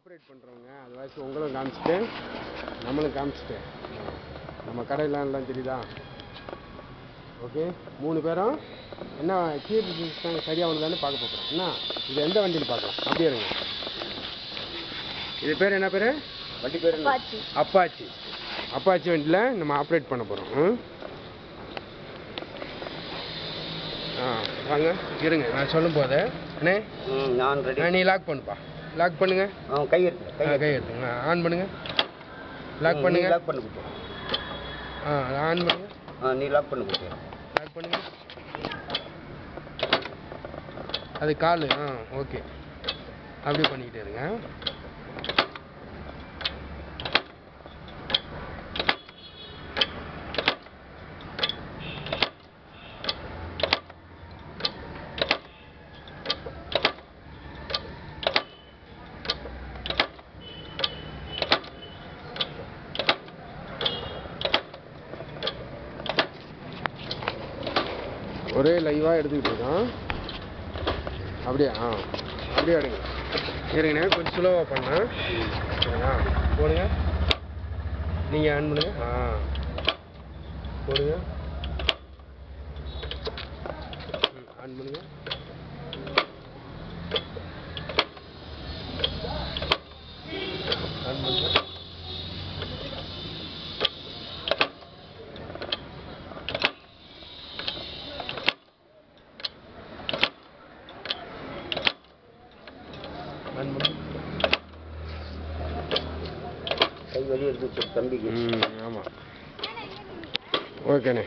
Operate பண்ணுறவங்க அது வாசி உங்களும் காமிச்சிட்டு நம்மளும் காமிச்சிட்டு நம்ம கடையெல்லாம் எல்லாம் தெரியுதா? ஓகே, 3 பேரும் என்ன கீர் சரியாக ஒன்று பார்க்க போகிறோம். என்ன இது எந்த வண்டியில் பார்க்கலாம்? அப்படியே இருங்க. இது பேர் என்ன பேர்? வண்டி பேர் அப்பாச்சி. அப்பாச்சி வண்டியில் நம்ம ஆப்ரேட் பண்ண போகிறோம். வாங்க இருங்க, நான் சொல்லும் போது அண்ணே நான் ரெடி. நீ லாக் பண்ணுப்பா. லாக் பண்ணுங்க. கை எடுத்துங்க. ஆன் பண்ணுங்க. லாக் பண்ணுங்க. லாக் பண்ணு கொடுத்து. ஆன் பண்ணுங்க. நீ லாக் பண்ணு கொடுத்து. லாக் பண்ணுங்க. அது கால். ஓகே, அப்படியே பண்ணிக்கிட்டே இருங்க. ஒரே லைவாக எடுத்துக்கிட்டு இருக்கோம். அப்படியே அப்படியே எடுங்க. இருங்கண்ணே, கொஞ்சம் ஸ்லோவாக பண்ணேன். சரிங்களா? போடுங்க. நீங்கள் ஆன் பண்ணுங்க. போடுங்க. ஆன் பண்ணுங்க. ஆன் பண்ணுங்க. கை வெளியே எடுத்து தம்பிக்கு. ஆமாம். ஓகேண்ணே.